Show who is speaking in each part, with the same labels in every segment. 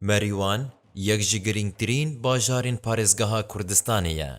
Speaker 1: مریوان یەک ji girîngtirîn bajarên parêzgeha Kurdistanê ye.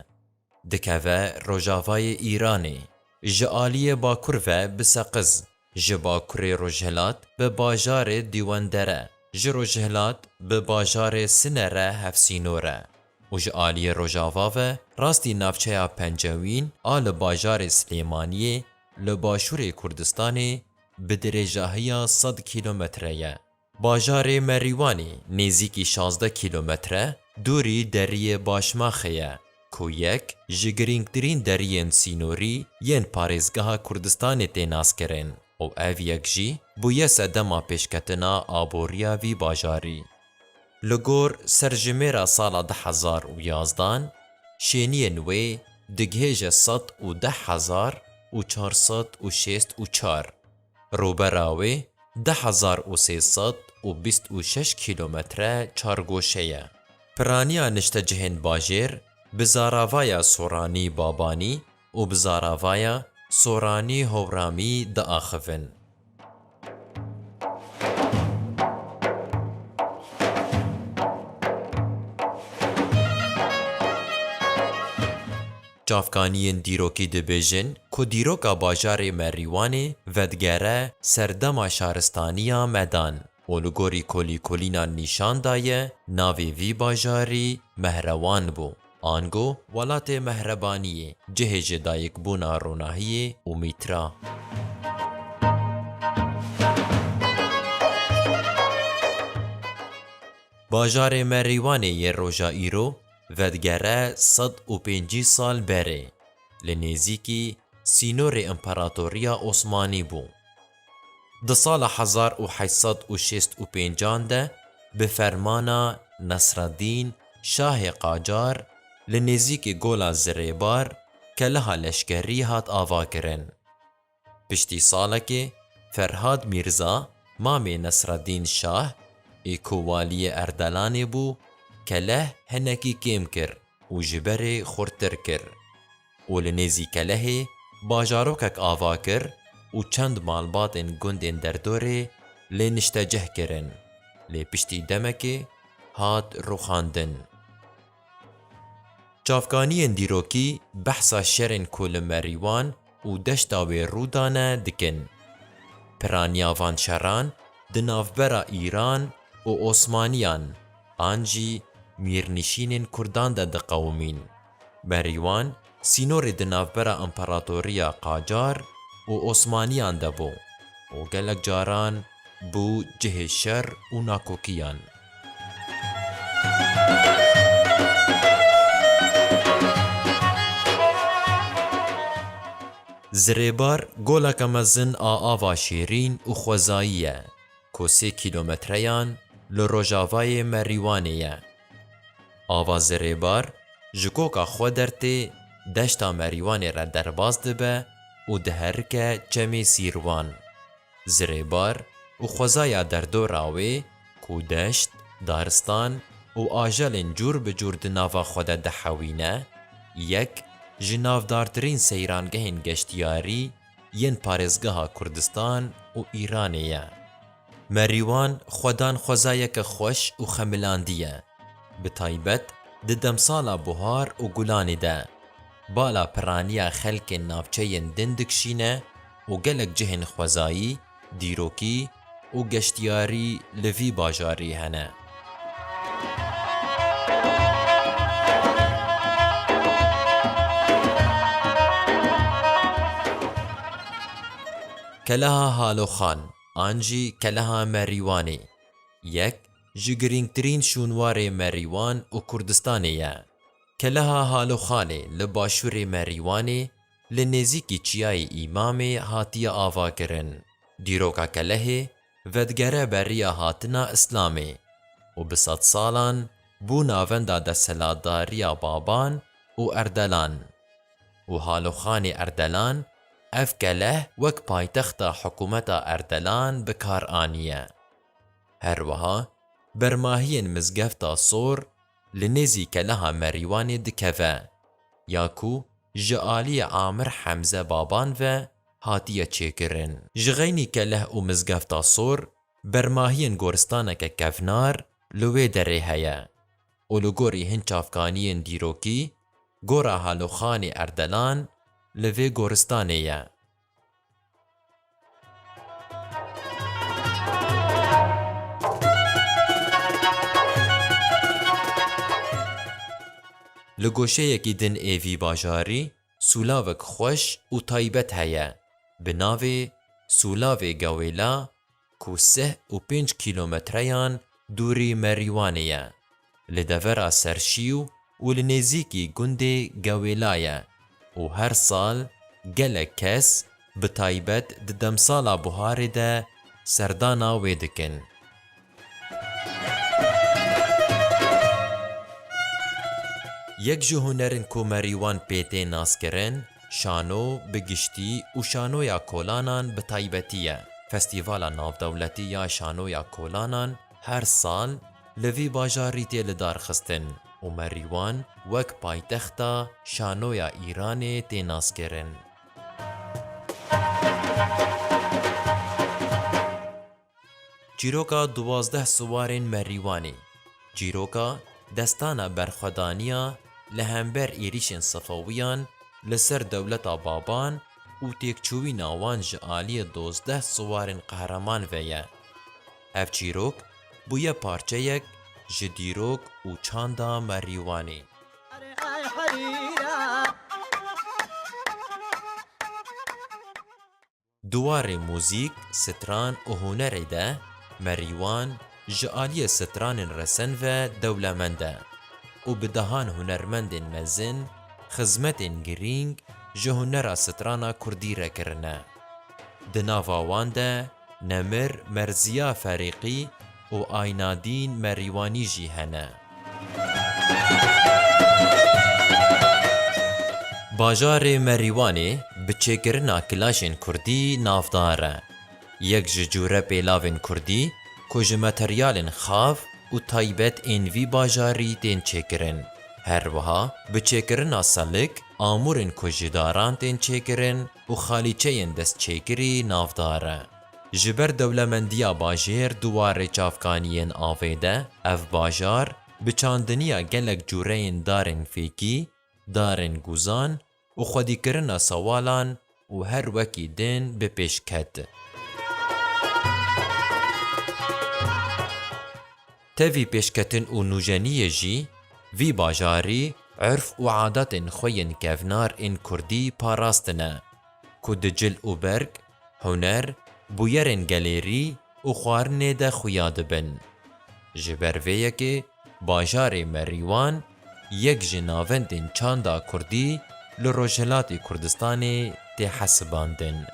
Speaker 1: Dikeve Rojavayê Îranê. Ji aliyê Bakur ve bi Seqiz. Ji Bakurê Rojhilat bi bajarê Dîwendere. Ji Rojhilat bi bajarê Sinê re hevsînor e. û ji aliyê Rojava ve rastî navçeya Pencewîn a li bajarê Silêmaniyê li başûrê Kurdistanê bi dirêjahiya 100 kîlometre ye. Bajarê Merîwanê nêzîkî 16 kîlometre dûrî deriyê Başmaxê ye ku yek ji girîngtirîn deriyên sînorî yên parêzgeha Kurdistanê tê naskirin û ev yek jî bûye sedema pêşketina aboriya vî bajarî. Li gor serjimêra sala 2011 şêniyên wê digihêje 110,464 rûbera wê 10,326 kîlometre çargoşe ye. Piraniya niştecihên bajêr bi zaravaya Soranî Babanî û bi zaravaya Soranî Howramî diaxivin. Çavkaniyên dîrokî dibêjin ku dîroka bajarê Merîwanê vedgere serdema şaristaniya Medan û li gorî kolîkolînan nîşan daye navê vî bajarî Mehrewan bû. Ango welatê Mehrebaniyê cihê ji dayîkbûna ronahiyê û mîtra. Bajarê Merîwanê yê roja îro vedgere 105 sal berê li nêzîkî sînorê İmparatoriya Osmanî bû. Di sala 1865 de bi fermana Nesreddîn Şahê Qacar li nêzîkî gola Zirêbar keleha leşkerî hat avakirin. Piştî salekê Ferhad Mîrza mamê Nesreddîn Şah ê ku waliyê Erdelanê bû keleh hinekî kêm kir û ji berê xurtir kir û li nêzî kelehê bajarokek ava kir û çend malbatên gundên derdorê lê niştecih kirin. Lê piştî demekê hat rûxandin. Çavkaniyên dîrokî behsa şerên ku li Merîwan û deşta wê rûdane dikin. Piraniya van şeran di navbera Îran û Osmaniyan an jî mîrnişînên Kurdan de diqewimîn. Merîwan sînorê di navbera İmparatoriya Qacar û Osmaniyan de bû û gelek caran bû cihê şer û nakokiyan. Zirêbar goleka mezin a ava şêrîn û xwezayî ye ku 3 kîlometreyan li Rojavayê Merîwanê ye. Ava Zirêbar ji koka xwe dertê deşta Merîwanê re derbas dibe û diherike çemê Sîrwan. Zirêbar û xwezaya derdora wê ku deşt, daristan û ajelên cûr bi cûr di nava xwe de dihewîne, yek ji navdartirîn seyrangehên geştiyarî yên parêzgeha Kurdistan û Îranê ye. Merîwan xwedan xwezayeke xweş û xemilandî ye. Bi taybet di demsala buhar û gulanê de bala piraniya xelkên navçeyên din dikşîne û gelek cihên xwezayî, dîrokî û geştiyarî li vî bajarî hene. Keleha Haloxan an jî keleha Merîwanê yek ji girîngtirîn şûnwarê Merîwan û Kurdistanê ye. Keleha Haloxanê li başûrê Merîwanê li nêzîkî çiyayê îmamê hatiye avakirin. Dîroka kelehê vedgere beriya hatina İslamê û bi 100 salan bû navenda desthilatdariya Baban û Erdelan. û Haloxanê Erdelan ev keleh wek paytexta hikûmeta Erdelan bi kar aniye. Her wiha bermahiyên mizgefta Sor li nêzî keleha Merîwanê dikeve ya ku ji aliyê Amir Hemze Baban ve hatiye çêkirin. Ji xeynî keleh û mizgefta Sor bermahiyên goristaneke kevnar لوی دره هیا و لگوری هن چافکانین دیروکی گورا هالوخان اردلان لوی گورستانه یا. لگوشهیکی دن ایوی باجاری سولاوک خوش و تایبت هیا بناوی سولاوی گویلا کو 3.5 کیلومتریان دوری مریوانه لدورا سرشیو و لنزیکی گنده گویلایه و هر سال گلک کس بتایبت ددم سالا بوهاری ده سردانا ویدکن. یک جو هنرن کو مریوان پیته ناس کرن شانو بگشتی و شانویا کولانان بتایبتیه. فستیوالا ناو دولتی یا شانویا کولانان هر سال لوی باجاری تیل دار خستن و مریوان وک پایتختا شانویا ایران تیناس کرن. جیروکا 12 سوارین مریوانی جیروکا دستانا برخدانیا لهمبر ایریشن صفویان لسر دولتا بابان و تیکچوی ناوان جعالی 12 سوارین قهرمان ویه. اف جیروک بویه پارچه یک جدیروک و چاندا مریوانی. دوار موزیک، ستران و هنر ده مریوان جعالی ستران رسن و دولمنده و بدهان هنرمند مزن خزمت گرینگ جهنر سترانا کردی را کرنه. دناوان ده نمر مرزیا فریقی و آینادین مریوانی جی هنه. باجار مریوانی بچه کرنا کلاشن کردی نافداره. یک جوره پیلاوین کردی کج متریالن خاف و تایبت انوی باجاری تین چکرن. هر وها بچه کرنا سالک آمورن کجداران تین چکرن و خالیچه دست چکری نافداره. جبر دولمندیا باجر دوار چافکانین آویده اف باجار بچاندنیا گلک جورین دارن فیکی، دارن گوزان و خودی کرنا سوالان و هر وکی دین بپیش کد. تاوی پیشکتن و نوجنی جی وی باجاری عرف و عادات خوین کفنار این کردی پاراستنه که دجل و برگ، هنر، بویرن گلیری و خوارنه ده خویاد بن. جبر ویه که باجار مریوان یک جناوندن چاندا کردی لروجهلاتی کردستانی تی حسباندن.